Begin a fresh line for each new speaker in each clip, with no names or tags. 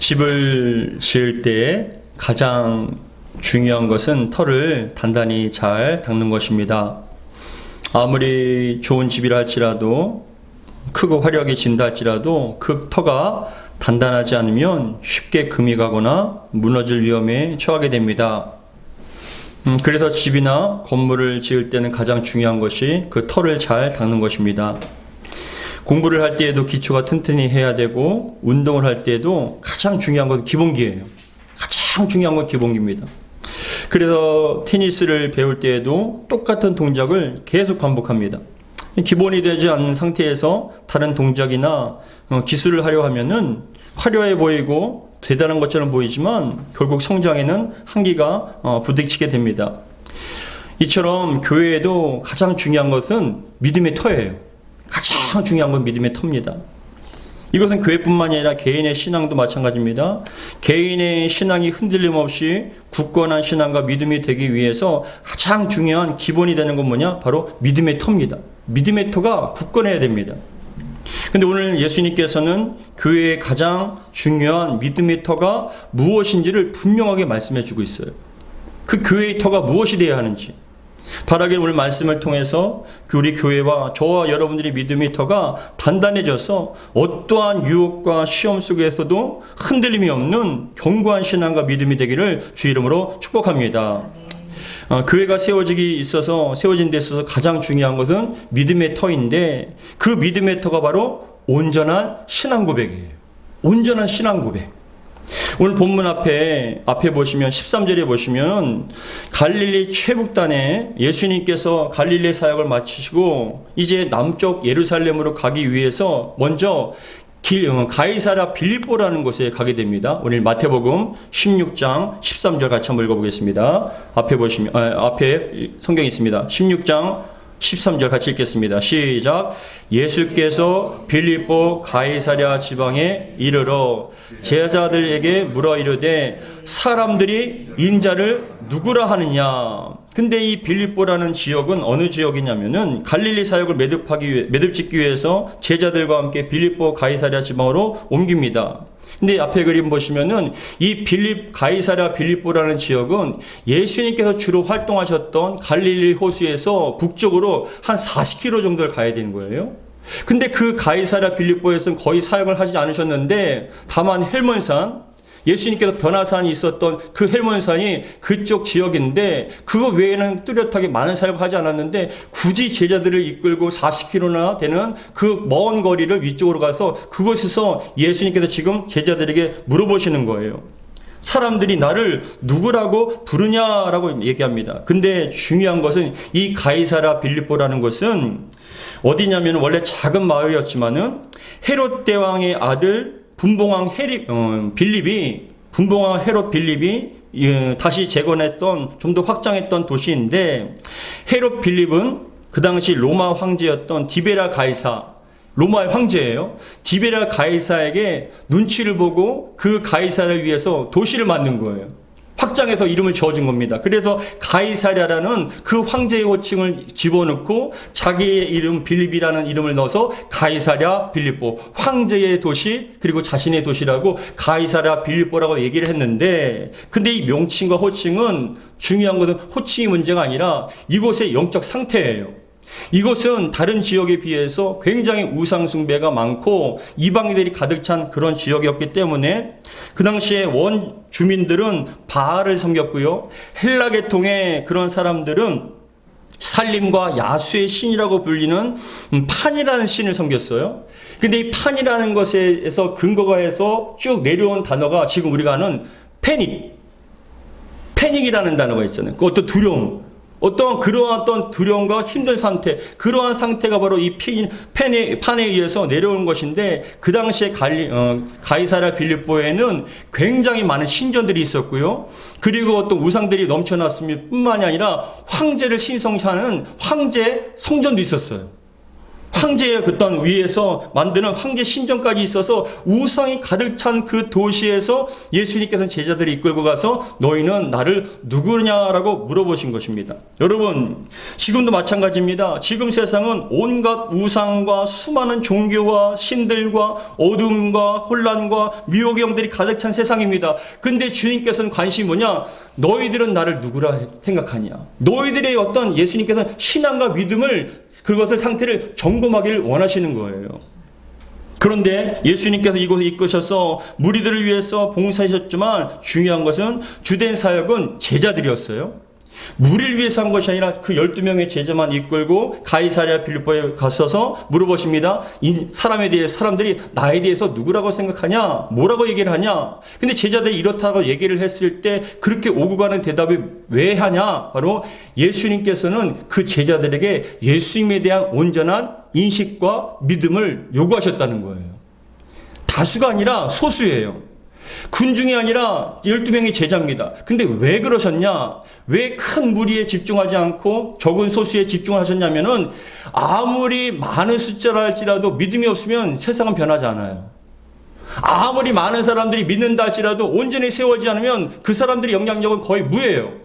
집을 지을 때 가장 중요한 것은 터를 단단히 잘 닦는 것입니다. 아무리 좋은 집이라 할지라도, 크고 화려하게 진다 할지라도 그 터가 단단하지 않으면 쉽게 금이 가거나 무너질 위험에 처하게 됩니다. 그래서 집이나 건물을 지을 때는 가장 중요한 것이 그 터를 잘 닦는 것입니다. 공부를 할 때에도 기초가 튼튼히 해야 되고, 운동을 할 때에도 가장 중요한 건 기본기예요. 가장 중요한 건 기본기입니다. 그래서 테니스를 배울 때에도 똑같은 동작을 계속 반복합니다. 기본이 되지 않는 상태에서 다른 동작이나 기술을 하려 하면은 화려해 보이고 대단한 것처럼 보이지만 결국 성장에는 한계가 부딪히게 됩니다. 이처럼 교회에도 가장 중요한 것은 믿음의 터예요. 가장 중요한 건 믿음의 터입니다. 이것은 교회뿐만이 아니라 개인의 신앙도 마찬가지입니다. 개인의 신앙이 흔들림 없이 굳건한 신앙과 믿음이 되기 위해서 가장 중요한 기본이 되는 건 뭐냐? 바로 믿음의 터입니다. 믿음의 터가 굳건해야 됩니다. 근데 오늘 예수님께서는 교회의 가장 중요한 믿음의 터가 무엇인지를 분명하게 말씀해 주고 있어요. 그 교회의 터가 무엇이 되어야 하는지. 바라길 오늘 말씀을 통해서 우리 교회와 저와 여러분들의 믿음의 터가 단단해져서 어떠한 유혹과 시험 속에서도 흔들림이 없는 견고한 신앙과 믿음이 되기를 주 이름으로 축복합니다. 교회가 세워진 데 있어서 가장 중요한 것은 믿음의 터인데, 그 믿음의 터가 바로 온전한 신앙 고백이에요. 온전한 신앙 고백. 오늘 본문 앞에 보시면 13절에 보시면 갈릴리 최북단에 예수님께서 갈릴리 사역을 마치시고 이제 남쪽 예루살렘으로 가기 위해서 먼저 가이사랴 빌립보라는 곳에 가게 됩니다. 오늘 마태복음 16장 13절 같이 한번 읽어보겠습니다. 앞에 성경이 있습니다. 16장 13절 같이 읽겠습니다. 시작. 예수께서 빌립보 가이사랴 지방에 이르러 제자들에게 물어 이르되 사람들이 인자를 누구라 하느냐. 근데 이 빌립보라는 지역은 어느 지역이냐면은 갈릴리 사역을 매듭짓기 위해서 제자들과 함께 빌립보 가이사랴 지방으로 옮깁니다. 근데 앞에 그림 보시면은 이 가이사랴 빌립보라는 지역은 예수님께서 주로 활동하셨던 갈릴리 호수에서 북쪽으로 한 40km 정도를 가야 되는 거예요. 근데 그 가이사랴 빌립보에서는 거의 사역을 하지 않으셨는데, 다만 헬몬산, 예수님께서 변화산이 있었던 그 헬몬산이 그쪽 지역인데 그거 외에는 뚜렷하게 많은 사역을 하지 않았는데 굳이 제자들을 이끌고 40km나 되는 그 먼 거리를 위쪽으로 가서 그곳에서 예수님께서 지금 제자들에게 물어보시는 거예요. 사람들이 나를 누구라고 부르냐라고 얘기합니다. 근데 중요한 것은 이 가이사랴 빌립보라는 곳은 어디냐면 원래 작은 마을이었지만은 헤롯 대왕의 아들 분봉왕 헤롯 빌립이 다시 재건했던, 좀 더 확장했던 도시인데, 헤롯 빌립은 그 당시 로마 황제였던 디베라 가이사, 로마의 황제예요. 디베라 가이사에게 눈치를 보고 그 가이사를 위해서 도시를 만든 거예요. 확장해서 이름을 지어준 겁니다. 그래서 가이사랴라는 그 황제의 호칭을 집어넣고 자기의 이름 빌립이라는 이름을 넣어서 가이사랴 빌립보, 황제의 도시 그리고 자신의 도시라고 가이사랴 빌립보라고 얘기를 했는데, 근데 이 명칭과 호칭은 중요한 것은 호칭이 문제가 아니라 이곳의 영적 상태예요. 이곳은 다른 지역에 비해서 굉장히 우상 숭배가 많고 이방인들이 가득 찬 그런 지역이었기 때문에 그 당시에 원 주민들은 바알을 섬겼고요. 헬라 계통의 그런 사람들은 살림과 야수의 신이라고 불리는 판이라는 신을 섬겼어요. 근데 이 판이라는 것에서 근거가 해서 쭉 내려온 단어가 지금 우리가 아는 패닉이라는 단어가 있잖아요. 그 어떤 두려움, 그러한 두려움과 힘든 상태, 그러한 상태가 바로 이 판에 의해서 내려온 것인데, 그 당시에 가이사랴 빌립보에는 굉장히 많은 신전들이 있었고요. 그리고 어떤 우상들이 넘쳐났을 뿐만이 아니라 황제를 신성시하는 황제 성전도 있었어요. 황제의 어떤 위에서 만드는 황제 신전까지 있어서 우상이 가득 찬 그 도시에서 예수님께서는 제자들이 이끌고 가서 너희는 나를 누구냐라고 물어보신 것입니다. 여러분, 지금도 마찬가지입니다. 지금 세상은 온갖 우상과 수많은 종교와 신들과 어둠과 혼란과 미혹의 영들이 가득 찬 세상입니다. 근데 주님께서는 관심이 뭐냐? 너희들은 나를 누구라 생각하냐? 너희들의 어떤 예수님께서는 신앙과 믿음을, 그것을 상태를 점검하기를 원하시는 거예요. 그런데 예수님께서 이곳에 이끄셔서 무리들을 위해서 봉사하셨지만 중요한 것은 주된 사역은 제자들이었어요. 무리를 위해서 한 것이 아니라 그 12명의 제자만 이끌고 가이사랴 빌립보에 가셔서 물어보십니다. 이 사람에 대해 사람들이 나에 대해서 누구라고 생각하냐? 뭐라고 얘기를 하냐? 근데 제자들이 이렇다고 얘기를 했을 때 그렇게 오고 가는 대답을 왜 하냐? 바로 예수님께서는 그 제자들에게 예수님에 대한 온전한 인식과 믿음을 요구하셨다는 거예요. 다수가 아니라 소수예요. 군중이 아니라 12명의 제자입니다. 근데 왜 그러셨냐? 왜 큰 무리에 집중하지 않고 적은 소수에 집중을 하셨냐면은 아무리 많은 숫자라 할지라도 믿음이 없으면 세상은 변하지 않아요. 아무리 많은 사람들이 믿는다 할지라도 온전히 세워지지 않으면 그 사람들의 영향력은 거의 무예요.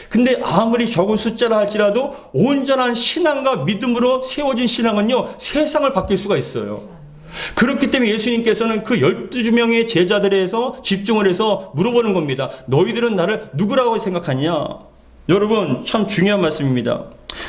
근데 아무리 적은 숫자라 할지라도 온전한 신앙과 믿음으로 세워진 신앙은요, 세상을 바뀔 수가 있어요. 그렇기 때문에 예수님께서는 그 12명의 제자들에서 집중을 해서 물어보는 겁니다. 너희들은 나를 누구라고 생각하냐? 여러분, 참 중요한 말씀입니다.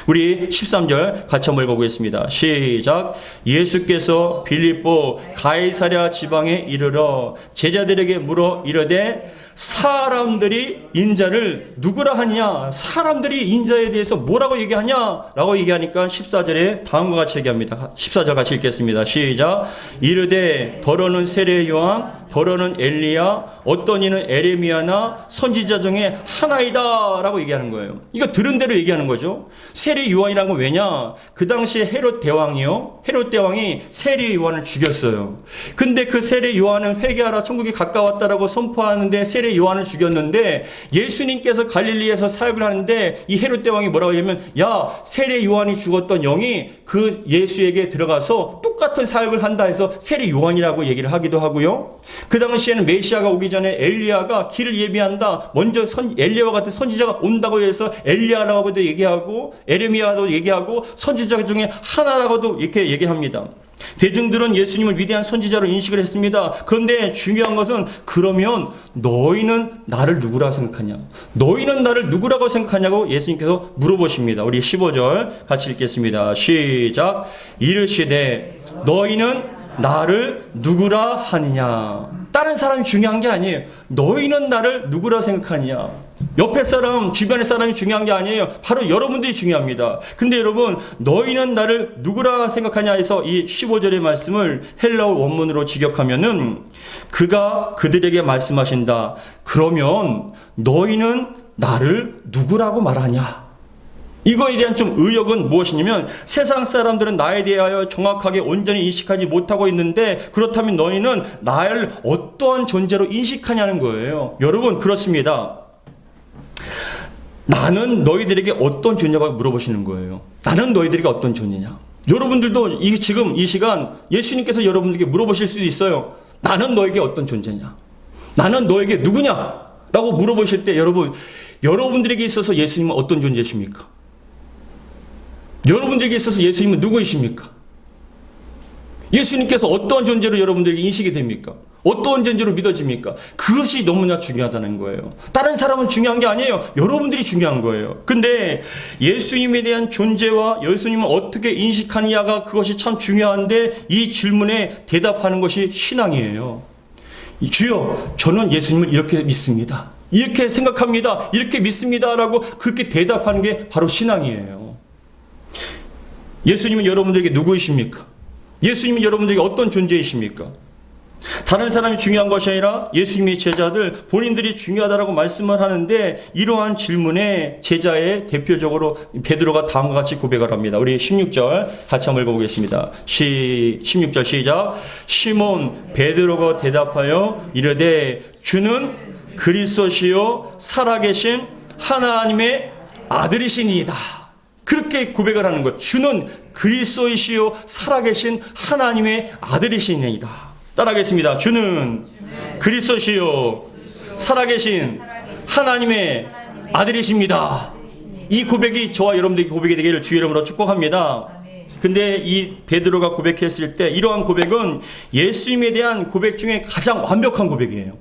우리 13절 같이 한번 읽어보겠습니다. 시작. 예수께서 빌립보 가이사랴 지방에 이르러 제자들에게 물어 이르되 사람들이 인자를 누구라 하느냐? 사람들이 인자에 대해서 뭐라고 얘기하냐? 라고 얘기하니까 14절에 다음과 같이 얘기합니다. 14절 같이 읽겠습니다. 시작. 이르되 더러는 세례 요한, 더러는 엘리야, 어떤 이는 에레미야나 선지자 중에 하나이다 라고 얘기하는 거예요. 이거 들은 대로 얘기하는 거죠. 세례 요한이라는 건 왜냐? 그 당시에 헤롯 대왕이요, 헤롯 대왕이 세례 요한을 죽였어요. 근데 그 세례 요한은 회개하라 천국이 가까웠다라고 선포하는데 세례 요한을 죽였는데 예수님께서 갈릴리에서 사역을 하는데 이 헤롯 대왕이 뭐라고 하냐면, 야, 세례 요한이 죽었던 영이 그 예수에게 들어가서 똑같은 사역을 한다 해서 세례 요한이라고 얘기를 하기도 하고요. 그 당시에는 메시아가 오기 전에 엘리야가 길을 예비한다. 먼저 엘리야와 같은 선지자가 온다고 해서 엘리야라고도 얘기하고 에레미야도 얘기하고 선지자 중에 하나라고도 이렇게 얘기합니다. 대중들은 예수님을 위대한 선지자로 인식을 했습니다. 그런데 중요한 것은 그러면 너희는 나를 누구라고 생각하냐? 너희는 나를 누구라고 생각하냐고 예수님께서 물어보십니다. 우리 15절 같이 읽겠습니다. 시작. 이르시되 너희는 나를 누구라 하느냐? 다른 사람이 중요한 게 아니에요. 너희는 나를 누구라 생각하느냐? 옆에 사람, 주변의 사람이 중요한 게 아니에요. 바로 여러분들이 중요합니다. 근데 여러분, 너희는 나를 누구라 생각하냐 해서 이 15절의 말씀을 헬라어 원문으로 직역하면은 그가 그들에게 말씀하신다. 그러면 너희는 나를 누구라고 말하냐? 이거에 대한 좀 의혹은 무엇이냐면 세상 사람들은 나에 대하여 정확하게 온전히 인식하지 못하고 있는데 그렇다면 너희는 나를 어떠한 존재로 인식하냐는 거예요. 여러분, 그렇습니다. 나는 너희들에게 어떤 존재가 물어보시는 거예요. 나는 너희들에게 어떤 존재냐? 여러분들도 지금 이 시간 예수님께서 여러분들에게 물어보실 수도 있어요. 나는 너에게 어떤 존재냐? 나는 너에게 누구냐? 라고 물어보실 때 여러분들에게 있어서 예수님은 어떤 존재십니까? 여러분들에게 있어서 예수님은 누구이십니까? 예수님께서 어떠한 존재로 여러분들에게 인식이 됩니까? 어떠한 존재로 믿어집니까? 그것이 너무나 중요하다는 거예요. 다른 사람은 중요한 게 아니에요. 여러분들이 중요한 거예요. 근데 예수님에 대한 존재와 예수님을 어떻게 인식하느냐가 그것이 참 중요한데 이 질문에 대답하는 것이 신앙이에요. 주여, 저는 예수님을 이렇게 믿습니다. 이렇게 생각합니다. 이렇게 믿습니다라고 그렇게 대답하는 게 바로 신앙이에요. 예수님은 여러분들에게 누구이십니까? 예수님은 여러분들에게 어떤 존재이십니까? 다른 사람이 중요한 것이 아니라 예수님의 제자들 본인들이 중요하다라고 말씀을 하는데 이러한 질문에 제자의 대표적으로 베드로가 다음과 같이 고백을 합니다. 우리 16절 같이 한번 읽어보겠습니다. 16절 시작. 시몬 베드로가 대답하여 이르되 주는 그리스도시요 살아계신 하나님의 아들이시니이다. 그렇게 고백을 하는 것. 주는 그리스도이시요 살아계신 하나님의 아들이시니이다. 따라하겠습니다. 주는 그리스도시요 살아계신 하나님의 아들이십니다. 이 고백이 저와 여러분들의 고백이 되기를 주의 이름으로 축복합니다. 근데 이 베드로가 고백했을 때 이러한 고백은 예수님에 대한 고백 중에 가장 완벽한 고백이에요.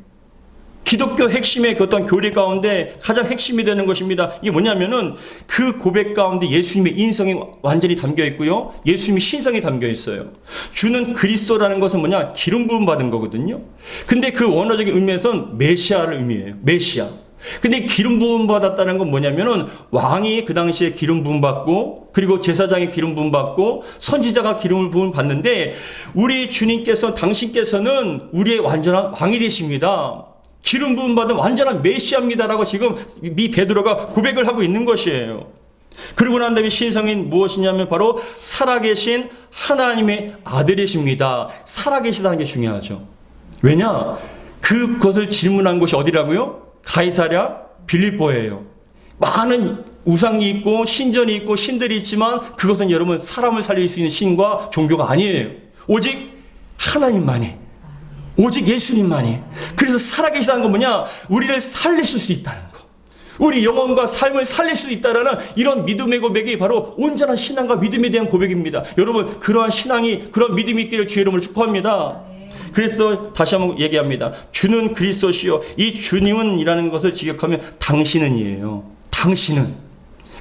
기독교 핵심의 그 어떤 교리 가운데 가장 핵심이 되는 것입니다. 이게 뭐냐면은 그 고백 가운데 예수님의 인성이 완전히 담겨 있고요. 예수님의 신성이 담겨 있어요. 주는 그리스도라는 것은 뭐냐? 기름 부음 받은 거거든요. 근데 그 원어적인 의미에서는 메시아를 의미해요. 메시아. 근데 기름 부음 받았다는 건 뭐냐면은 왕이 그 당시에 기름 부음 받고 그리고 제사장이 기름 부음 받고 선지자가 기름 부음 받는데 우리 주님께서 당신께서는 우리의 완전한 왕이 되십니다. 기름 부음 받은 완전한 메시아입니다라고 지금 이 베드로가 고백을 하고 있는 것이에요. 그리고 난 다음에 신성인 무엇이냐면 바로 살아계신 하나님의 아들이십니다. 살아계시다는 게 중요하죠. 왜냐? 그것을 질문한 곳이 어디라고요? 가이사랴 빌립보예요. 많은 우상이 있고 신전이 있고 신들이 있지만 그것은 여러분 사람을 살릴 수 있는 신과 종교가 아니에요. 오직 하나님만이, 오직 예수님만이. 그래서 살아계시다는 건 뭐냐? 우리를 살리실 수 있다는 거. 우리 영혼과 삶을 살릴 수 있다는 이런 믿음의 고백이 바로 온전한 신앙과 믿음에 대한 고백입니다. 여러분 그러한 신앙이 그런 믿음이 있기를 주의 이름으로 축복합니다. 그래서 다시 한번 얘기합니다. 주는 그리스도시요. 이 주님은이라는 것을 직역하면 당신은이에요. 당신은.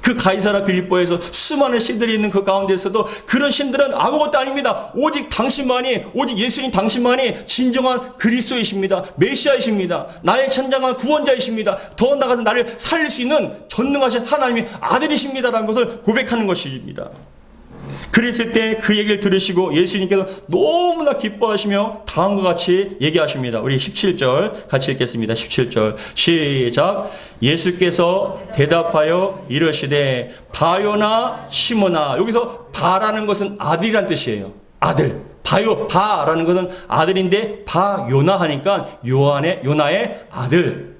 그 가이사랴 빌립보에서 수많은 신들이 있는 그 가운데서도 그런 신들은 아무것도 아닙니다. 오직 당신만이, 오직 예수님 당신만이 진정한 그리스도이십니다. 메시아이십니다. 나의 천장한 구원자이십니다. 더 나아가서 나를 살릴 수 있는 전능하신 하나님의 아들이십니다라는 것을 고백하는 것입니다. 그랬을 때 그 얘기를 들으시고 예수님께서 너무나 기뻐하시며 다음과 같이 얘기하십니다. 우리 17절 같이 읽겠습니다. 17절 시작. 예수께서 대답하여 이르시되 바요나 시몬아. 여기서 바라는 것은 아들이란 뜻이에요. 아들. 바라는 것은 아들인데 바요나 하니까 요나의 아들.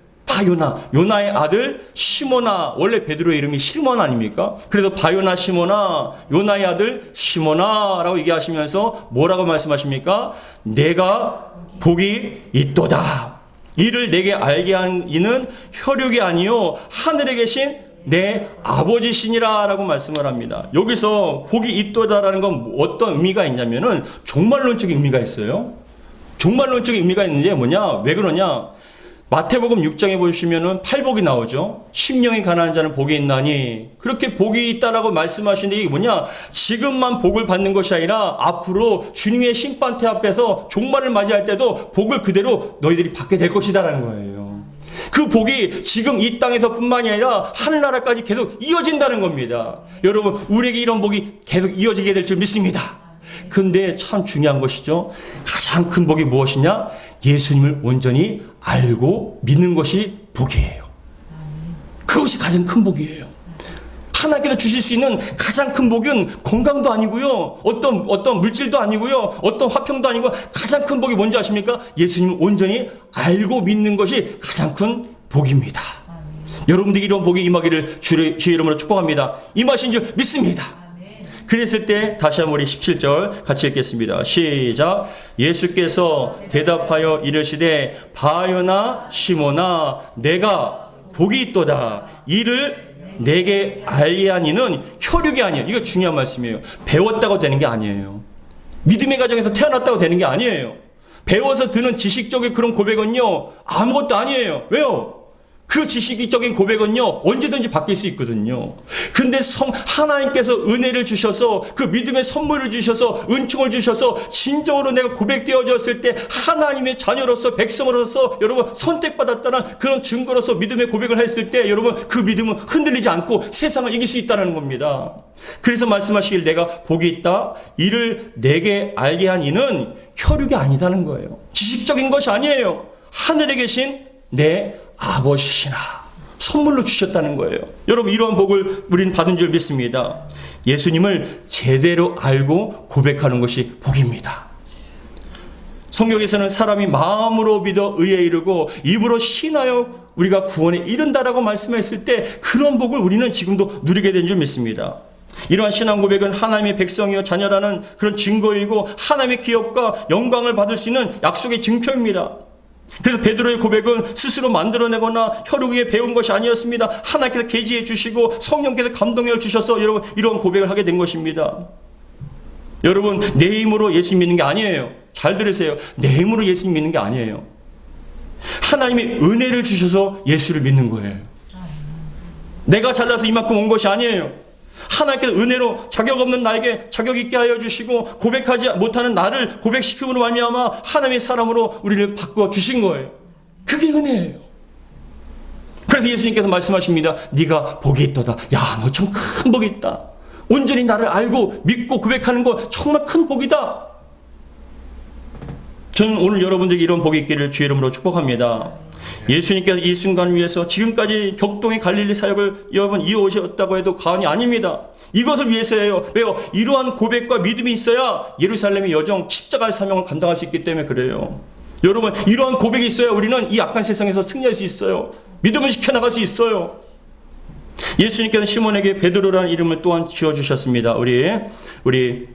요나의 아들 시모나. 원래 베드로의 이름이 시몬 아닙니까? 그래서 바요나 시모나, 요나의 아들 시모나라고 얘기하시면서 뭐라고 말씀하십니까? 내가 복이 있도다. 이를 내게 알게 한 이는 혈육이 아니요 하늘에 계신 내 아버지시니라 라고 말씀을 합니다. 여기서 복이 있도다라는 건 어떤 의미가 있냐면은 종말론적인 의미가 있어요. 종말론적인 의미가 있는데 뭐냐? 왜 그러냐? 마태복음 6장에 보시면은 팔복이 나오죠. 심령이 가난한 자는 복이 있나니. 그렇게 복이 있다라고 말씀하시는데 이게 뭐냐? 지금만 복을 받는 것이 아니라 앞으로 주님의 심판대 앞에서 종말을 맞이할 때도 복을 그대로 너희들이 받게 될 것이다라는 거예요. 그 복이 지금 이 땅에서 뿐만이 아니라 하늘나라까지 계속 이어진다는 겁니다. 여러분, 우리에게 이런 복이 계속 이어지게 될 줄 믿습니다. 근데 참 중요한 것이죠. 가장 큰 복이 무엇이냐? 예수님을 온전히 알고 믿는 것이 복이에요. 그것이 가장 큰 복이에요. 하나님께서 주실 수 있는 가장 큰 복은 건강도 아니고요. 어떤 물질도 아니고요. 어떤 화평도 아니고 가장 큰 복이 뭔지 아십니까? 예수님을 온전히 알고 믿는 것이 가장 큰 복입니다. 여러분들이 이런 복이 임하기를 주의 이름으로 축복합니다. 임하신 줄 믿습니다. 그랬을 때 다시 한번 우리 17절 같이 읽겠습니다. 시작. 예수께서 대답하여 이르시되 바요나 시모나 내가 복이 있도다. 이를 내게 알게 하니는 혈육이 아니에요. 이거 중요한 말씀이에요. 배웠다고 되는 게 아니에요. 믿음의 가정에서 태어났다고 되는 게 아니에요. 배워서 드는 지식적인 그런 고백은요 아무것도 아니에요. 왜요? 그 지식적인 고백은요 언제든지 바뀔 수 있거든요. 근데 하나님께서 은혜를 주셔서 그 믿음의 선물을 주셔서 은총을 주셔서 진정으로 내가 고백되어졌을 때 하나님의 자녀로서 백성으로서 여러분 선택받았다는 그런 증거로서 믿음의 고백을 했을 때 여러분 그 믿음은 흔들리지 않고 세상을 이길 수 있다는 겁니다. 그래서 말씀하시길 내가 복이 있다. 이를 내게 알게 한 이는 혈육이 아니다는 거예요. 지식적인 것이 아니에요. 하늘에 계신 내 아버지시나 선물로 주셨다는 거예요. 여러분 이러한 복을 우리는 받은 줄 믿습니다. 예수님을 제대로 알고 고백하는 것이 복입니다. 성경에서는 사람이 마음으로 믿어 의에 이르고 입으로 신하여 우리가 구원에 이른다라고 말씀했을 때 그런 복을 우리는 지금도 누리게 된 줄 믿습니다. 이러한 신앙 고백은 하나님의 백성이요 자녀라는 그런 증거이고 하나님의 기업과 영광을 받을 수 있는 약속의 증표입니다. 그래서 베드로의 고백은 스스로 만들어내거나 혈육 위에 배운 것이 아니었습니다. 하나님께서 계시해 주시고 성령께서 감동을 주셔서 여러분 이러한 고백을 하게 된 것입니다. 여러분, 내 힘으로 예수 믿는 게 아니에요. 잘 들으세요. 내 힘으로 예수 믿는 게 아니에요. 하나님이 은혜를 주셔서 예수를 믿는 거예요. 내가 잘나서 이만큼 온 것이 아니에요. 하나님께서 은혜로 자격 없는 나에게 자격 있게 하여 주시고 고백하지 못하는 나를 고백시킴으로 말미암아 하나님의 사람으로 우리를 바꿔 주신 거예요. 그게 은혜예요. 그래서 예수님께서 말씀하십니다. 네가 복이 있도다. 야, 너 참 큰 복이 있다. 온전히 나를 알고 믿고 고백하는 거 정말 큰 복이다. 저는 오늘 여러분들에게 이런 복이 있기를 주의 이름으로 축복합니다. 예수님께서 이 순간을 위해서 지금까지 격동의 갈릴리 사역을 여러분 이어오셨다고 해도 과언이 아닙니다. 이것을 위해서예요. 왜요? 이러한 고백과 믿음이 있어야 예루살렘의 여정 십자가의 사명을 감당할 수 있기 때문에 그래요. 여러분, 이러한 고백이 있어야 우리는 이 악한 세상에서 승리할 수 있어요. 믿음을 지켜나갈 수 있어요. 예수님께서는 시몬에게 베드로라는 이름을 또한 지어주셨습니다. 우리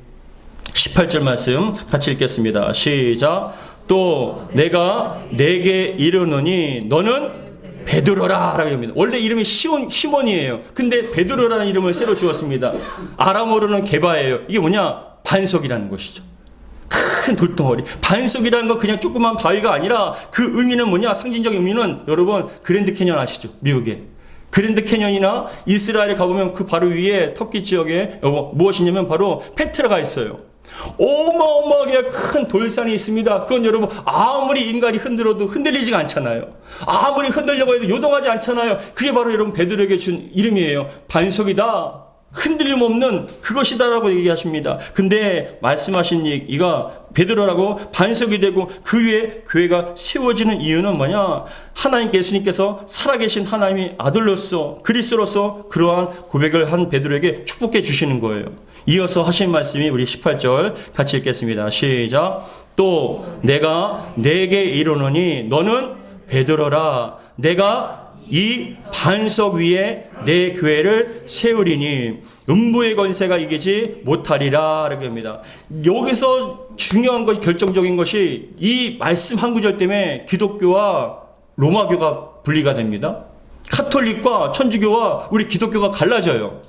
18절 말씀 같이 읽겠습니다. 시작. 또 내가 내게 이르노니 너는 베드로라 라고 합니다. 원래 이름이 시몬이에요. 근데 베드로라는 이름을 새로 주었습니다. 아람어로는 게바예요. 이게 뭐냐? 반석이라는 것이죠. 큰 돌덩어리. 반석이라는 건 그냥 조그만 바위가 아니라 그 의미는 뭐냐? 상징적인 의미는 여러분 그랜드 캐년 아시죠? 미국에. 그랜드 캐년이나 이스라엘에 가보면 그 바로 위에 터키 지역에 무엇이냐면 바로 페트라가 있어요. 어마어마하게 큰 돌산이 있습니다. 그건 여러분 아무리 인간이 흔들어도 흔들리지가 않잖아요. 아무리 흔들려고 해도 요동하지 않잖아요. 그게 바로 여러분 베드로에게 준 이름이에요. 반석이다. 흔들림 없는 그것이다라고 얘기하십니다. 근데 말씀하신 이가 베드로라고 반석이 되고 그 위에 교회가 세워지는 이유는 뭐냐? 하나님께 예수님께서 살아계신 하나님의 아들로서 그리스도로서 그러한 고백을 한 베드로에게 축복해 주시는 거예요. 이어서 하신 말씀이 우리 18절 같이 읽겠습니다. 시작. 또 내가 내게 이르노니 너는 베드로라. 내가 이 반석 위에 내 교회를 세우리니 음부의 권세가 이기지 못하리라 라고 합니다. 여기서 중요한 것이 결정적인 것이 이 말씀 한 구절 때문에 기독교와 로마교가 분리가 됩니다. 카톨릭과 천주교와 우리 기독교가 갈라져요.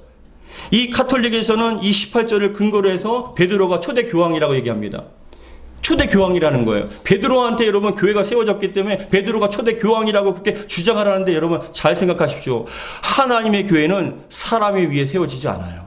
이 카톨릭에서는 이 18절을 근거로 해서 베드로가 초대 교황이라고 얘기합니다. 초대 교황이라는 거예요. 베드로한테 여러분 교회가 세워졌기 때문에 베드로가 초대 교황이라고 그렇게 주장을 하는데 여러분 잘 생각하십시오. 하나님의 교회는 사람 위에 세워지지 않아요.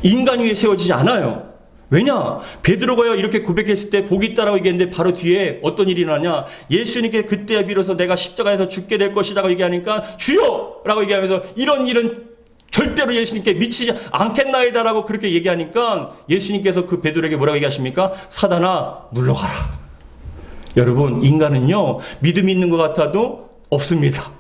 인간 위에 세워지지 않아요. 왜냐? 베드로가요 이렇게 고백했을 때 복이 있다라고 얘기했는데 바로 뒤에 어떤 일이 나냐? 예수님께 그때야 비로소 내가 십자가에서 죽게 될 것이라고 얘기하니까 주여! 라고 얘기하면서 이런 일은 절대로 예수님께 미치지 않겠나이다라고 그렇게 얘기하니까 예수님께서 그 베드로에게 뭐라고 얘기하십니까? 사단아 물러가라. 여러분 인간은요 믿음이 있는 것 같아도 없습니다.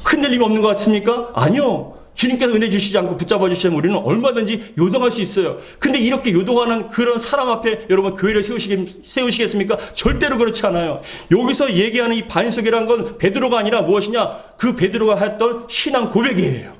흔들림 없는 것 같습니까? 아니요. 주님께서 은혜 주시지 않고 붙잡아 주시면 우리는 얼마든지 요동할 수 있어요. 근데 이렇게 요동하는 그런 사람 앞에 여러분 교회를 세우시겠습니까? 절대로 그렇지 않아요. 여기서 얘기하는 이 반석이라는 건 베드로가 아니라 무엇이냐? 그 베드로가 했던 신앙 고백이에요.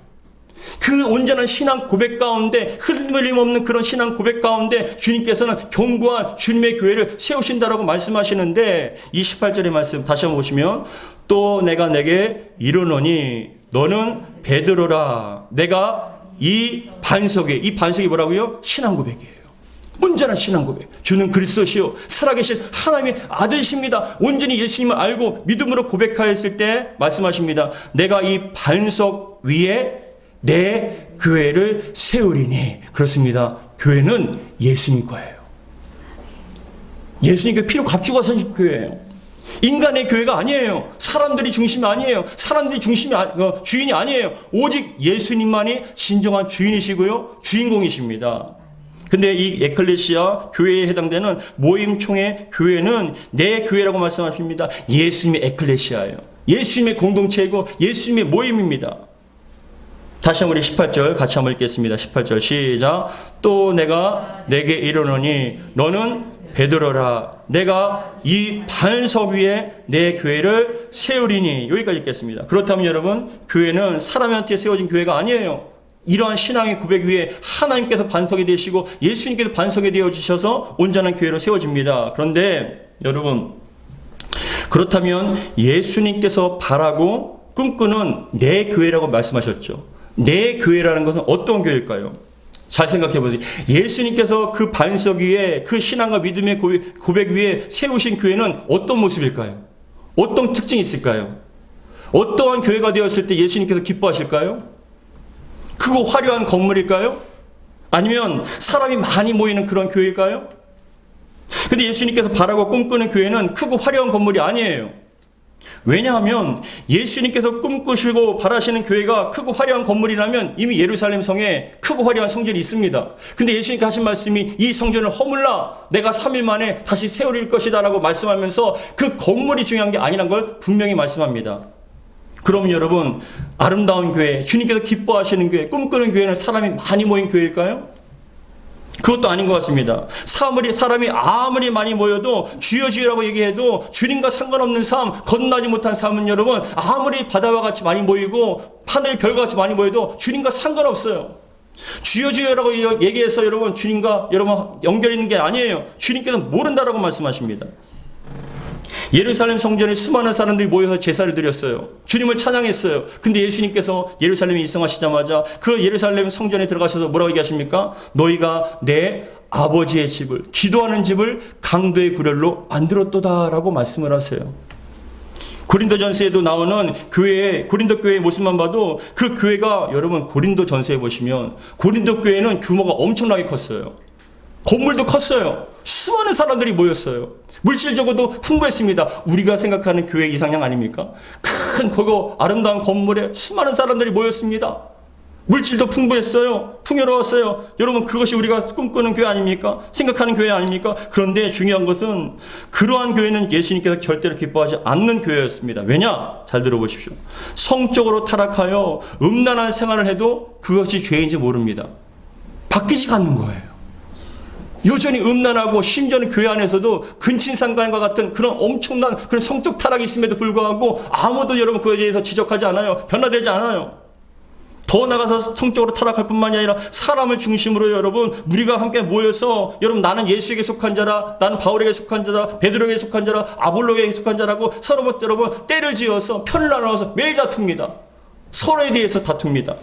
그 온전한 신앙 고백 가운데 흔들림 없는 그런 신앙 고백 가운데 주님께서는 견고한 주님의 교회를 세우신다라고 말씀하시는데 이 18절의 말씀 다시 한번 보시면 또 내가 내게 이르노니 너는 베드로라. 내가 이 반석이 뭐라고요? 신앙 고백이에요. 온전한 신앙 고백. 주는 그리스도시요 살아계신 하나님의 아들이십니다. 온전히 예수님을 알고 믿음으로 고백하였을 때 말씀하십니다. 내가 이 반석 위에 내 교회를 세우리니. 그렇습니다. 교회는 예수님 거예요. 예수님께 피로 값주고 사신 교회예요. 인간의 교회가 아니에요. 사람들이 중심이 아니에요. 사람들이 주인이 아니에요. 오직 예수님만이 진정한 주인이시고요. 주인공이십니다. 근데 이 에클레시아 교회에 해당되는 모임총회 교회는 내 교회라고 말씀하십니다. 예수님의 에클레시아예요. 예수님의 공동체이고 예수님의 모임입니다. 다시 한번 우리 18절 같이 한번 읽겠습니다. 18절 시작. 또 내가 내게 이르노니 너는 베드로라. 내가 이 반석 위에 내 교회를 세우리니. 여기까지 읽겠습니다. 그렇다면 여러분 교회는 사람한테 세워진 교회가 아니에요. 이러한 신앙의 고백 위에 하나님께서 반석이 되시고 예수님께서 반석이 되어주셔서 온전한 교회로 세워집니다. 그런데 여러분, 그렇다면 예수님께서 바라고 꿈꾸는 내 교회라고 말씀하셨죠. 내 교회라는 것은 어떤 교회일까요? 잘 생각해 보세요. 예수님께서 그 반석 위에, 그 신앙과 믿음의 고백 위에 세우신 교회는 어떤 모습일까요? 어떤 특징이 있을까요? 어떠한 교회가 되었을 때 예수님께서 기뻐하실까요? 크고 화려한 건물일까요? 아니면 사람이 많이 모이는 그런 교회일까요? 근데 예수님께서 바라고 꿈꾸는 교회는 크고 화려한 건물이 아니에요. 왜냐하면 예수님께서 꿈꾸시고 바라시는 교회가 크고 화려한 건물이라면 이미 예루살렘 성에 크고 화려한 성전이 있습니다. 근데 예수님께서 하신 말씀이 이 성전을 허물라 내가 3일 만에 다시 세우릴 것이다 라고 말씀하면서 그 건물이 중요한 게 아니란 걸 분명히 말씀합니다. 그러면 여러분, 아름다운 교회, 주님께서 기뻐하시는 교회, 꿈꾸는 교회는 사람이 많이 모인 교회일까요? 그것도 아닌 것 같습니다. 사람이 아무리 많이 모여도 주여 주여라고 얘기해도 주님과 상관없는 삶, 거듭나지 못한 삶은 여러분, 아무리 바다와 같이 많이 모이고 하늘의 별과 같이 많이 모여도 주님과 상관없어요. 주여 주여라고 얘기해서 여러분 주님과 여러분 연결이 있는 게 아니에요. 주님께서 모른다라고 말씀하십니다. 예루살렘 성전에 수많은 사람들이 모여서 제사를 드렸어요. 주님을 찬양했어요. 근데 예수님께서 예루살렘에 입성하시자마자 그 예루살렘 성전에 들어가셔서 뭐라고 얘기하십니까? 너희가 내 아버지의 집을, 기도하는 집을 강도의 구렬로 만들었도다라고 말씀을 하세요. 고린도전서에도 나오는 교회의, 고린도 교회의 모습만 봐도 그 교회가 여러분 고린도전서에 보시면 고린도 교회는 규모가 엄청나게 컸어요. 건물도 컸어요. 수많은 사람들이 모였어요. 물질적으로도 풍부했습니다. 우리가 생각하는 교회 이상향 아닙니까? 큰 그거 아름다운 건물에 수많은 사람들이 모였습니다. 물질도 풍부했어요. 풍요로웠어요. 여러분, 그것이 우리가 꿈꾸는 교회 아닙니까? 생각하는 교회 아닙니까? 그런데 중요한 것은 그러한 교회는 예수님께서 절대로 기뻐하지 않는 교회였습니다. 왜냐? 잘 들어보십시오. 성적으로 타락하여 음란한 생활을 해도 그것이 죄인지 모릅니다. 바뀌지가 않는 거예요. 여전히 음란하고 심지어는 교회 안에서도 근친상간과 같은 그런 엄청난 그런 성적 타락이 있음에도 불구하고 아무도 여러분 그에 대해서 지적하지 않아요. 변화되지 않아요. 더 나가서 성적으로 타락할 뿐만이 아니라 사람을 중심으로 여러분 우리가 함께 모여서 여러분 나는 예수에게 속한 자라, 나는 바울에게 속한 자라, 베드로에게 속한 자라, 아볼로에게 속한 자라고 서로 여러분 때를 지어서 편을 나눠서 매일 다툽니다. 서로에 대해서 다툽니다.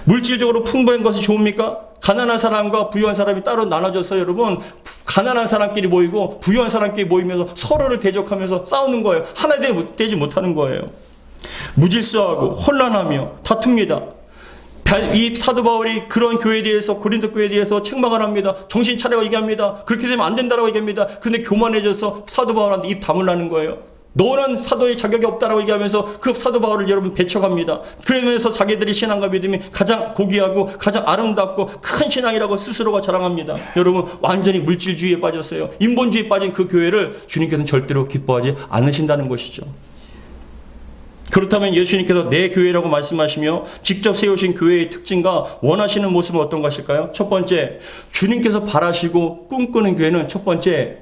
물질적으로 풍부한 것이 좋습니까? 가난한 사람과 부유한 사람이 따로 나눠져서 여러분 가난한 사람끼리 모이고 부유한 사람끼리 모이면서 서로를 대적하면서 싸우는 거예요. 하나 되지 못하는 거예요. 무질서하고 혼란하며 다툽니다. 이 사도 바울이 그런 교회에 대해서 고린도 교회에 대해서 책망을 합니다. 정신 차리라고 얘기합니다. 그렇게 되면 안 된다고 얘기합니다. 근데 교만해져서 사도 바울한테 입 다물라는 거예요. 너는 사도의 자격이 없다라고 얘기하면서 그 사도 바울을 여러분 배척합니다. 그러면서 자기들이 신앙과 믿음이 가장 고귀하고 가장 아름답고 큰 신앙이라고 스스로가 자랑합니다. 여러분 완전히 물질주의에 빠졌어요. 인본주의에 빠진 그 교회를 주님께서는 절대로 기뻐하지 않으신다는 것이죠. 그렇다면 예수님께서 내 교회라고 말씀하시며 직접 세우신 교회의 특징과 원하시는 모습은 어떤 것일까요? 첫 번째, 주님께서 바라시고 꿈꾸는 교회는 첫 번째,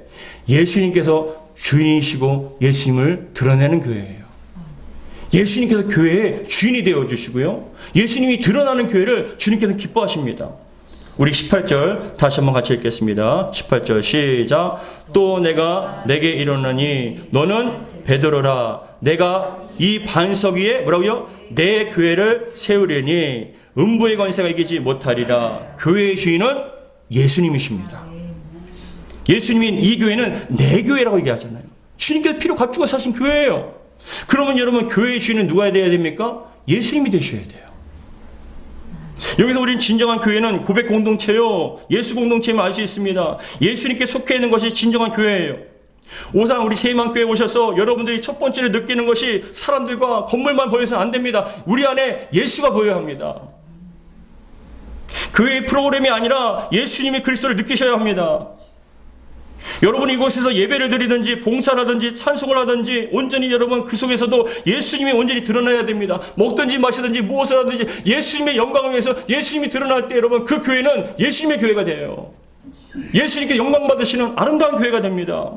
예수님께서 주인이시고 예수님을 드러내는 교회예요. 예수님께서 교회의 주인이 되어주시고요. 예수님이 드러나는 교회를 주님께서 기뻐하십니다. 우리 18절 다시 한번 같이 읽겠습니다. 18절 시작. 또 내가 내게 이르노니 너는 베드로라. 내가 이 반석 위에 뭐라고요? 내 교회를 세우려니 음부의 권세가 이기지 못하리라. 교회의 주인은 예수님이십니다. 예수님이 이 교회는 내 교회라고 얘기하잖아요. 주님께서 피로 값주고 사신 교회예요. 그러면 여러분 교회의 주인은 누가 되어야 됩니까? 예수님이 되셔야 돼요. 여기서 우리는 진정한 교회는 고백 공동체요, 예수 공동체임을 알 수 있습니다. 예수님께 속해 있는 것이 진정한 교회예요. 오상 우리 세임한교회에 오셔서 여러분들이 첫 번째로 느끼는 것이 사람들과 건물만 보여서는 안 됩니다. 우리 안에 예수가 보여야 합니다. 교회의 프로그램이 아니라 예수님의 그리스도를 느끼셔야 합니다. 여러분 이곳에서 예배를 드리든지 봉사라든지 찬송을 하든지 온전히 여러분 그 속에서도 예수님이 온전히 드러나야 됩니다. 먹든지 마시든지 무엇을 하든지 예수님의 영광을 위해서 예수님이 드러날 때 여러분 그 교회는 예수님의 교회가 돼요. 예수님께 영광 받으시는 아름다운 교회가 됩니다.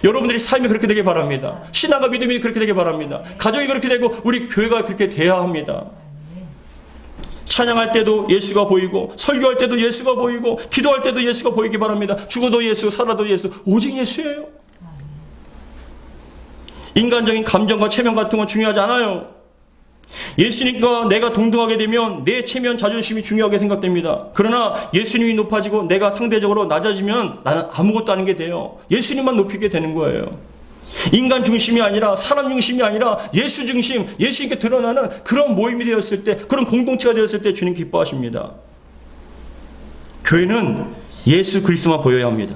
여러분들이 삶이 그렇게 되길 바랍니다. 신앙과 믿음이 그렇게 되길 바랍니다. 가족이 그렇게 되고 우리 교회가 그렇게 돼야 합니다. 찬양할 때도 예수가 보이고, 설교할 때도 예수가 보이고, 기도할 때도 예수가 보이기 바랍니다. 죽어도 예수, 살아도 예수, 오직 예수예요. 인간적인 감정과 체면 같은 건 중요하지 않아요. 예수님과 내가 동등하게 되면 내 체면, 자존심이 중요하게 생각됩니다. 그러나 예수님이 높아지고 내가 상대적으로 낮아지면 나는 아무것도 아닌 게 돼요. 예수님만 높이게 되는 거예요. 인간 중심이 아니라, 사람 중심이 아니라 예수 중심, 예수님께 드러나는 그런 모임이 되었을 때, 그런 공동체가 되었을 때 주님 기뻐하십니다. 교회는 예수 그리스도만 보여야 합니다.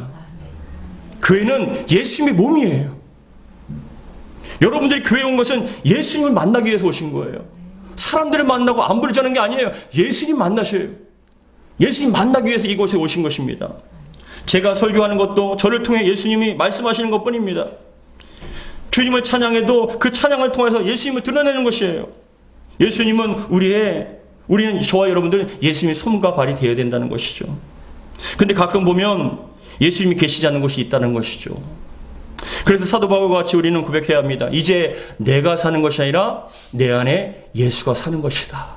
교회는 예수님의 몸이에요. 여러분들이 교회에 온 것은 예수님을 만나기 위해서 오신 거예요. 사람들을 만나고 안부를 전하는 게 아니에요. 예수님 만나셔요. 예수님 만나기 위해서 이곳에 오신 것입니다. 제가 설교하는 것도 저를 통해 예수님이 말씀하시는 것뿐입니다. 주님을 찬양해도 그 찬양을 통해서 예수님을 드러내는 것이에요. 예수님은 우리는 저와 여러분들은 예수님의 손과 발이 되어야 된다는 것이죠. 근데 가끔 보면 예수님이 계시지 않는 곳이 있다는 것이죠. 그래서 사도 바울과 같이 우리는 고백해야 합니다. 이제 내가 사는 것이 아니라 내 안에 예수가 사는 것이다.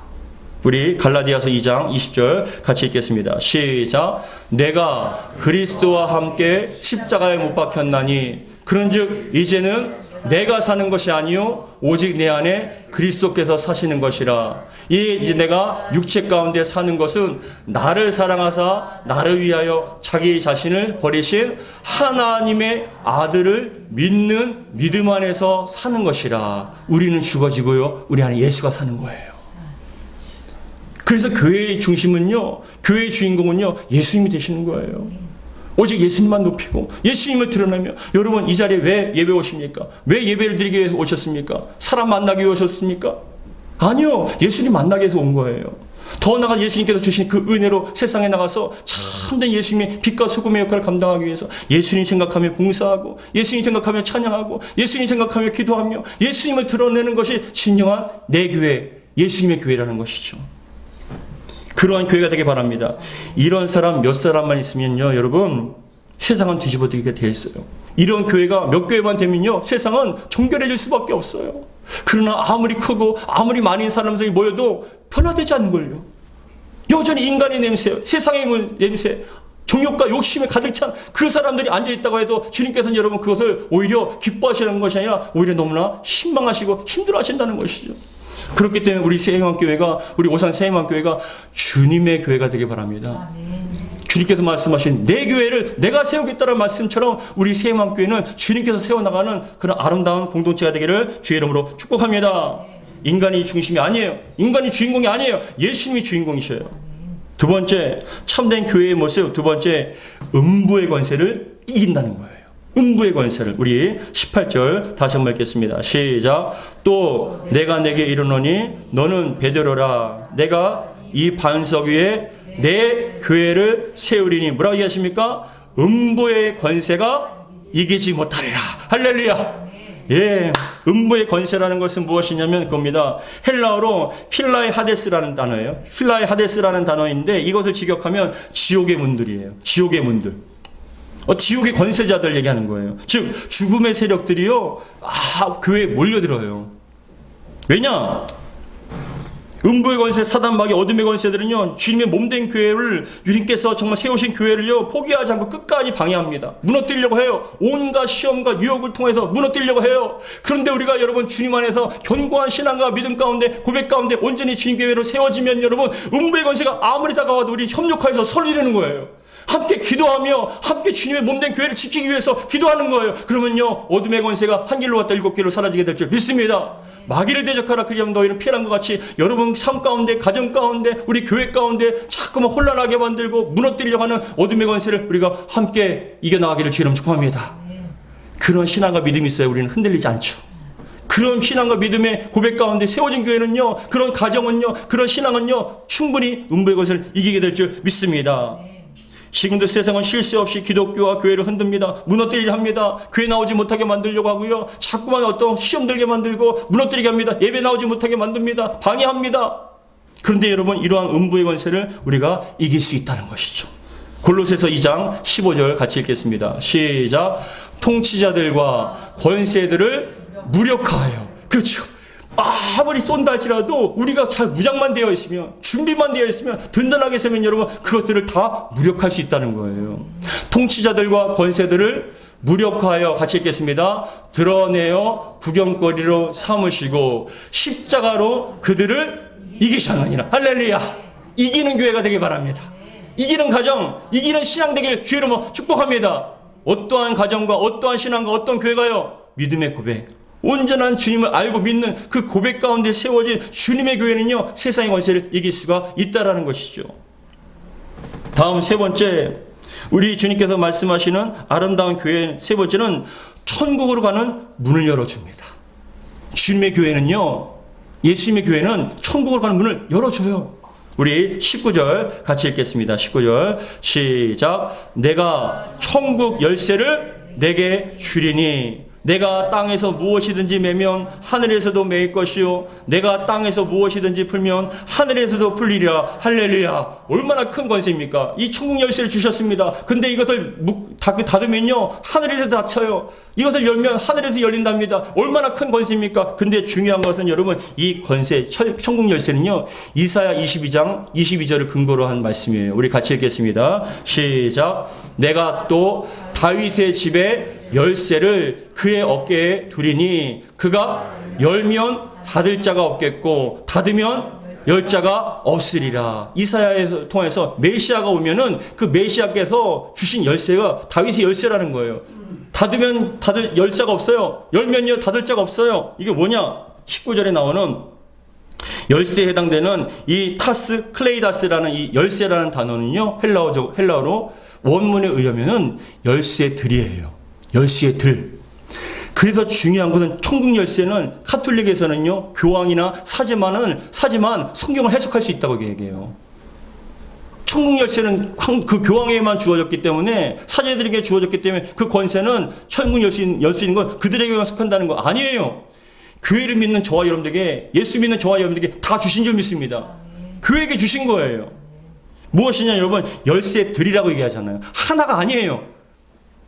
우리 갈라디아서 2장 20절 같이 읽겠습니다. 시작. 내가 그리스도와 함께 십자가에 못 박혔나니 그런즉 이제는 내가 사는 것이 아니요 오직 내 안에 그리스도께서 사시는 것이라. 이제 내가 육체 가운데 사는 것은 나를 사랑하사 나를 위하여 자기 자신을 버리신 하나님의 아들을 믿는 믿음 안에서 사는 것이라. 우리는 죽어지고요 우리 안에 예수가 사는 거예요. 그래서 교회의 중심은요, 교회의 주인공은요 예수님이 되시는 거예요. 오직 예수님만 높이고 예수님을 드러내며. 여러분 이 자리에 왜 예배 오십니까? 왜 예배를 드리기 위해서 오셨습니까? 사람 만나기 위해 오셨습니까? 아니요, 예수님 만나기 위해서 온 거예요. 더 나아가 예수님께서 주신 그 은혜로 세상에 나가서 참된 예수님의 빛과 소금의 역할을 감당하기 위해서 예수님 생각하며 봉사하고, 예수님 생각하며 찬양하고, 예수님 생각하며 기도하며 예수님을 드러내는 것이 진정한 내 교회, 예수님의 교회라는 것이죠. 그러한 교회가 되길 바랍니다. 이런 사람 몇 사람만 있으면요 여러분 세상은 뒤집어지게 돼 있어요. 이런 교회가 몇 교회만 되면요 세상은 정결해질 수밖에 없어요. 그러나 아무리 크고 아무리 많은 사람들이 모여도 변화되지 않는걸요. 여전히 인간의 냄새, 세상의 냄새, 정욕과 욕심에 가득 찬 그 사람들이 앉아있다고 해도 주님께서는 여러분 그것을 오히려 기뻐하시는 것이 아니라 오히려 너무나 신망하시고 힘들어하신다는 것이죠. 그렇기 때문에 우리 새해만교회가, 우리 오산 새해만교회가 주님의 교회가 되길 바랍니다. 주님께서 말씀하신 내 교회를 내가 세우겠다는 말씀처럼 우리 새해만교회는 주님께서 세워나가는 그런 아름다운 공동체가 되기를 주의 이름으로 축복합니다. 인간이 중심이 아니에요. 인간이 주인공이 아니에요. 예수님이 주인공이셔요. 두 번째, 참된 교회의 모습. 두 번째, 음부의 권세를 이긴다는 거예요. 음부의 권세를. 우리 18절 다시 한번 읽겠습니다. 시작. 또 내가 내게 이르노니 너는 베드로라. 내가 이 반석 위에 내 교회를 세우리니. 뭐라고 얘기하십니까? 음부의 권세가 이기지 못하리라. 할렐루야. 예, 음부의 권세라는 것은 무엇이냐면 그겁니다. 헬라어로 필라의 하데스라는 단어예요. 필라의 하데스라는 단어인데 이것을 직역하면 지옥의 문들이에요. 지옥의 문들. 지옥의 권세자들 얘기하는 거예요. 즉 죽음의 세력들이요 교회에 몰려들어요. 왜냐? 음부의 권세, 사단 마귀, 어둠의 권세들은요 주님의 몸된 교회를, 주님께서 정말 세우신 교회를요 포기하지 않고 끝까지 방해합니다. 무너뜨리려고 해요. 온갖 시험과 유혹을 통해서 무너뜨리려고 해요. 그런데 우리가 여러분 주님 안에서 견고한 신앙과 믿음 가운데, 고백 가운데 온전히 주님 교회로 세워지면 여러분 음부의 권세가 아무리 다가와도 우리 협력하여서 설리는 거예요. 함께 기도하며 함께 주님의 몸된 교회를 지키기 위해서 기도하는 거예요. 그러면요 어둠의 권세가 한 길로 왔다 일곱 길로 사라지게 될 줄 믿습니다. 마귀를 대적하라 그리하면 너희는 피하는 것 같이 여러분 삶 가운데, 가정 가운데, 우리 교회 가운데 자꾸만 혼란하게 만들고 무너뜨리려고 하는 어둠의 권세를 우리가 함께 이겨나가기를 주님 축복합니다. 그런 신앙과 믿음이 있어야 우리는 흔들리지 않죠. 그런 신앙과 믿음의 고백 가운데 세워진 교회는요, 그런 가정은요, 그런 신앙은요 충분히 음부의 것을 이기게 될 줄 믿습니다. 지금도 세상은 쉴 새 없이 기독교와 교회를 흔듭니다. 무너뜨리려 합니다. 교회 나오지 못하게 만들려고 하고요. 자꾸만 어떤 시험 들게 만들고 무너뜨리게 합니다. 예배 나오지 못하게 만듭니다. 방해합니다. 그런데 여러분 이러한 음부의 권세를 우리가 이길 수 있다는 것이죠. 골로새서 2장 15절 같이 읽겠습니다. 시작. 통치자들과 권세들을 무력화하여. 그렇죠. 아무리 쏜다 할지라도 우리가 잘 무장만 되어 있으면, 준비만 되어 있으면, 든든하게 서면 여러분 그것들을 다 무력할 수 있다는 거예요. 통치자들과 권세들을 무력화하여, 같이 읽겠습니다. 드러내어 구경거리로 삼으시고 십자가로 그들을 이기셨느니라. 할렐루야. 이기는 교회가 되길 바랍니다. 이기는 가정, 이기는 신앙 되길 주의로 축복합니다. 어떠한 가정과 어떠한 신앙과 어떤 교회가요? 믿음의 고백, 온전한 주님을 알고 믿는 그 고백 가운데 세워진 주님의 교회는요, 세상의 권세를 이길 수가 있다라는 것이죠. 다음 세 번째, 우리 주님께서 말씀하시는 아름다운 교회 세 번째는 천국으로 가는 문을 열어줍니다. 주님의 교회는요, 예수님의 교회는 천국으로 가는 문을 열어줘요. 우리 19절 같이 읽겠습니다. 19절 시작. 내가 천국 열쇠를 내게 주리니 내가 땅에서 무엇이든지 매면 하늘에서도 매일 것이요 내가 땅에서 무엇이든지 풀면 하늘에서도 풀리리라. 할렐루야. 얼마나 큰 권세입니까? 이 천국 열쇠를 주셨습니다. 근데 이것을 닫으면요 하늘에서 닫혀요. 이것을 열면 하늘에서 열린답니다. 얼마나 큰 권세입니까? 근데 중요한 것은 여러분, 이 권세, 천국 열쇠는요 이사야 22장 22절을 근거로 한 말씀이에요. 우리 같이 읽겠습니다. 시작. 내가 또 다윗의 집에 열쇠를 그의 어깨에 두리니 그가 열면 닫을 자가 없겠고 닫으면 열 자가 없으리라. 이사야를 통해서 메시아가 오면은 그 메시아께서 주신 열쇠가 다윗의 열쇠라는 거예요. 닫으면 열 자가 없어요. 열면요 닫을 자가 없어요. 이게 뭐냐? 19절에 나오는 열쇠에 해당되는 이 타스 클레이다스라는 이 열쇠라는 단어는요 헬라어로 원문에 의하면은 열쇠의 들이에요. 열쇠의 들. 그래서 중요한 것은 천국 열쇠는 카톨릭에서는요 교황이나 사제만 성경을 해석할 수 있다고 얘기해요. 천국 열쇠는 그 교황에게만 주어졌기 때문에, 사제들에게 주어졌기 때문에 그 권세는 천국 열쇠인 건 그들에게만 속한다는 거 아니에요. 교회를 믿는 저와 여러분들에게, 예수 믿는 저와 여러분들에게 다 주신 줄 믿습니다. 교회에게 주신 거예요. 무엇이냐 여러분, 열쇠 들이라고 얘기하잖아요. 하나가 아니에요.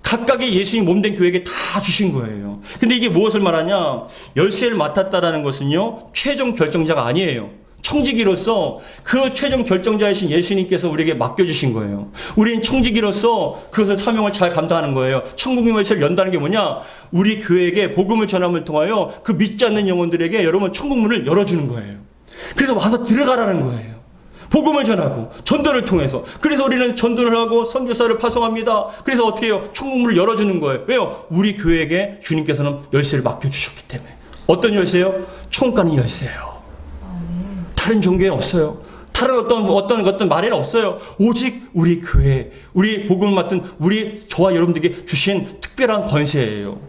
각각의 예수님 몸된 교회에게 다 주신 거예요. 근데 이게 무엇을 말하냐? 열쇠를 맡았다라는 것은요 최종 결정자가 아니에요. 청지기로서 그 최종 결정자이신 예수님께서 우리에게 맡겨주신 거예요. 우린 청지기로서 그것을 사명을 잘 감당하는 거예요. 천국의 열쇠를 연다는 게 뭐냐? 우리 교회에게 복음을 전함을 통하여 그 믿지 않는 영혼들에게 여러분 천국 문을 열어주는 거예요. 그래서 와서 들어가라는 거예요. 복음을 전하고 전도를 통해서. 그래서 우리는 전도를 하고 선교사를 파송합니다. 그래서 어떻게 해요? 천국문을 열어주는 거예요. 왜요? 우리 교회에게 주님께서는 열쇠를 맡겨주셨기 때문에. 어떤 열쇠요? 천국 가는 열쇠예요. 다른 종교에 없어요. 다른 어떤 말에는 없어요. 오직 우리 교회, 우리 복음을 맡은 저와 여러분들에게 주신 특별한 권세예요.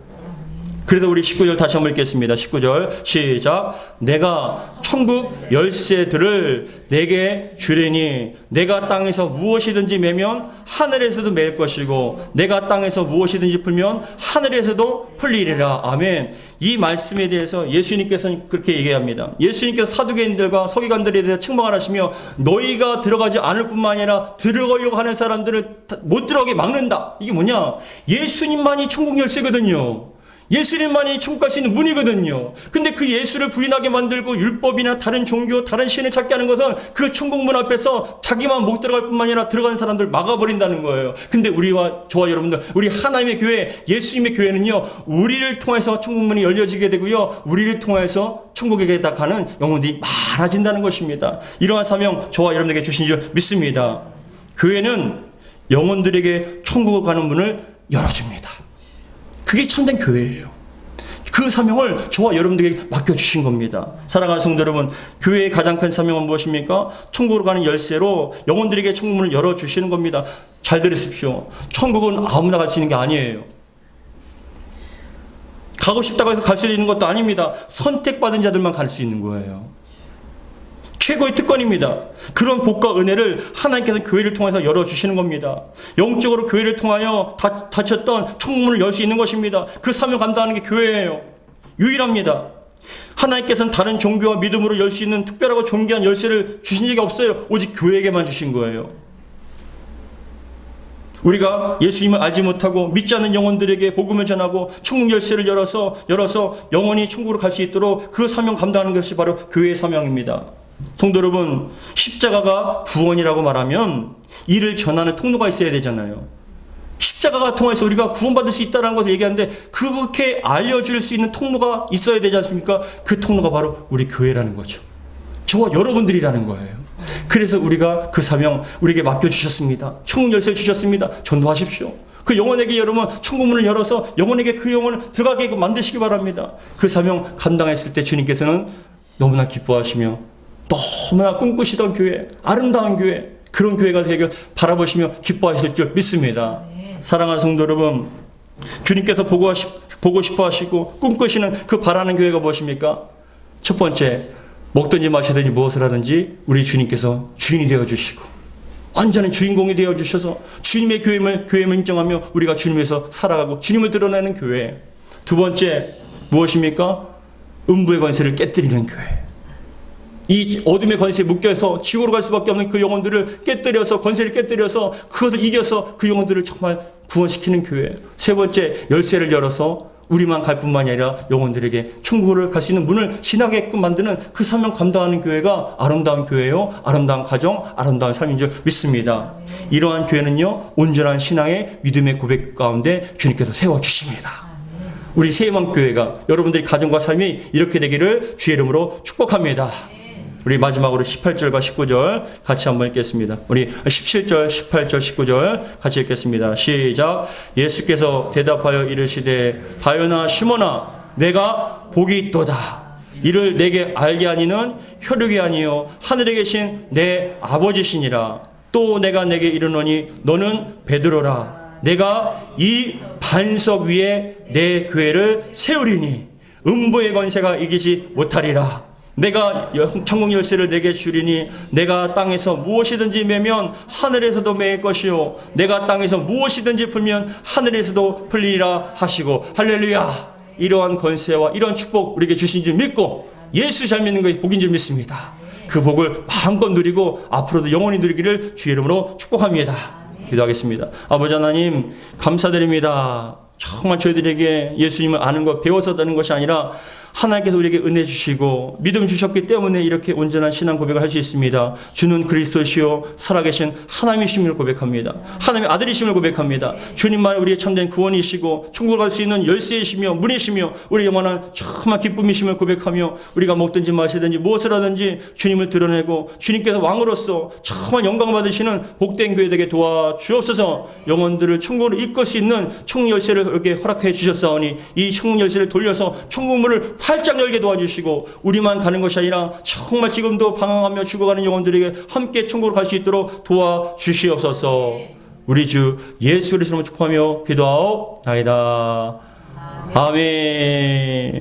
그래서 우리 19절 다시 한번 읽겠습니다. 19절 시작. 내가 천국 열쇠들을 내게 주리니 내가 땅에서 무엇이든지 매면 하늘에서도 매일 것이고 내가 땅에서 무엇이든지 풀면 하늘에서도 풀리리라. 아멘. 이 말씀에 대해서 예수님께서는 그렇게 얘기합니다. 예수님께서 사두개인들과 서기관들에 대해서 책망을 하시며 너희가 들어가지 않을 뿐만 아니라 들어가려고 하는 사람들을 못 들어가게 막는다. 이게 뭐냐? 예수님만이 천국 열쇠거든요. 예수님만이 천국 갈 수 있는 문이거든요. 근데 그 예수를 부인하게 만들고 율법이나 다른 종교, 다른 신을 찾게 하는 것은 그 천국 문 앞에서 자기만 못 들어갈 뿐만 아니라 들어가는 사람들 막아버린다는 거예요. 근데 저와 여러분들, 우리 하나님의 교회, 예수님의 교회는요, 우리를 통해서 천국 문이 열려지게 되고요, 우리를 통해서 천국에 가는 영혼들이 많아진다는 것입니다. 이러한 사명 저와 여러분들에게 주신 줄 믿습니다. 교회는 영혼들에게 천국을 가는 문을 열어줍니다. 그게 참된 교회예요. 그 사명을 저와 여러분들에게 맡겨주신 겁니다. 사랑하는 성도 여러분, 교회의 가장 큰 사명은 무엇입니까? 천국으로 가는 열쇠로 영혼들에게 천국문을 열어주시는 겁니다. 잘 들으십시오. 천국은 아무나 갈 수 있는 게 아니에요. 가고 싶다고 해서 갈 수 있는 것도 아닙니다. 선택받은 자들만 갈 수 있는 거예요. 최고의 특권입니다. 그런 복과 은혜를 하나님께서 교회를 통해서 열어주시는 겁니다. 영적으로 교회를 통하여 닫혔던 천국문을 열 수 있는 것입니다. 그 사명 감당하는 게 교회예요. 유일합니다. 하나님께서는 다른 종교와 믿음으로 열 수 있는 특별하고 존귀한 열쇠를 주신 적이 없어요. 오직 교회에게만 주신 거예요. 우리가 예수님을 알지 못하고 믿지 않는 영혼들에게 복음을 전하고 천국 열쇠를 열어서 영원히 천국으로 갈 수 있도록 그 사명 감당하는 것이 바로 교회의 사명입니다. 성도 여러분, 십자가가 구원이라고 말하면 이를 전하는 통로가 있어야 되잖아요. 십자가가 통해서 우리가 구원받을 수 있다는 것을 얘기하는데 그렇게 알려줄 수 있는 통로가 있어야 되지 않습니까? 그 통로가 바로 우리 교회라는 거죠. 저와 여러분들이라는 거예요. 그래서 우리가 그 사명 우리에게 맡겨주셨습니다. 천국 열쇠를 주셨습니다. 전도하십시오. 그 영혼에게 여러분 천국문을 열어서 영혼에게 그 영혼을 들어가게 만드시기 바랍니다. 그 사명 감당했을 때 주님께서는 너무나 기뻐하시며 너무나 꿈꾸시던 교회, 아름다운 교회, 그런 교회가 되기를 바라보시며 기뻐하실 줄 믿습니다. 사랑하는 성도 여러분, 주님께서 보고 싶어 하시고 꿈꾸시는 그 바라는 교회가 무엇입니까? 첫 번째, 먹든지 마시든지 무엇을 하든지 우리 주님께서 주인이 되어주시고 완전히 주인공이 되어주셔서 주님의 교회임을 인정하며 우리가 주님에서 살아가고 주님을 드러내는 교회. 두 번째, 무엇입니까? 음부의 권세를 깨뜨리는 교회. 이 어둠의 권세에 묶여서 지옥으로 갈 수밖에 없는 그 영혼들을 깨뜨려서, 권세를 깨뜨려서 그것을 이겨서 그 영혼들을 정말 구원시키는 교회. 세 번째, 열쇠를 열어서 우리만 갈 뿐만이 아니라 영혼들에게 천국을 갈 수 있는 문을 지나게끔 만드는 그 사명 감당하는 교회가 아름다운 교회요, 아름다운 가정, 아름다운 삶인 줄 믿습니다. 이러한 교회는요, 온전한 신앙의 믿음의 고백 가운데 주님께서 세워주십니다. 우리 세임원교회가 여러분들의 가정과 삶이 이렇게 되기를 주의 이름으로 축복합니다. 우리 마지막으로 18절과 19절 같이 한번 읽겠습니다. 우리 17절, 18절, 19절 같이 읽겠습니다. 시작. 예수께서 대답하여 이르시되 바요나 시몬아 내가 복이 있도다. 이를 내게 알게 하니는 혈육이 아니요 하늘에 계신 내 아버지시니라. 또 내가 내게 이르노니 너는 베드로라. 내가 이 반석 위에 내 교회를 세우리니 음부의 권세가 이기지 못하리라. 내가 천국 열쇠를 내게 주리니 내가 땅에서 무엇이든지 매면 하늘에서도 매일 것이요 내가 땅에서 무엇이든지 풀면 하늘에서도 풀리리라 하시고 할렐루야. 이러한 권세와 이러한 축복 우리에게 주신 줄 믿고 예수 잘 믿는 것이 복인 줄 믿습니다. 그 복을 마음껏 누리고 앞으로도 영원히 누리기를 주의 이름으로 축복합니다. 기도하겠습니다. 아버지 하나님 감사드립니다. 정말 저희들에게 예수님을 아는 것 배워서 되는 것이 아니라 하나님께서 우리에게 은혜 주시고 믿음 주셨기 때문에 이렇게 온전한 신앙 고백을 할 수 있습니다. 주는 그리스도시요 살아계신 하나님이심을 고백합니다. 하나님의 아들이심을 고백합니다. 주님만 우리의 참된 구원이시고 천국을 갈 수 있는 열쇠이시며 문이시며 우리 영원한 정말 기쁨이심을 고백하며 우리가 먹든지 마시든지 무엇을 하든지 주님을 드러내고 주님께서 왕으로서 정말 영광 받으시는 복된 교회 되게 도와주옵소서. 영혼들을 천국으로 이끌 수 있는 천국 열쇠를 이렇게 허락해 주셨사오니 이 천국 열쇠를 돌려서 천국 문을 활짝 열게 도와주시고 우리만 가는 것이 아니라 정말 지금도 방황하며 죽어가는 영혼들에게 함께 천국으로 갈 수 있도록 도와주시옵소서. 우리 주 예수 그리스도로 축복하며 기도하옵나이다. 아멘.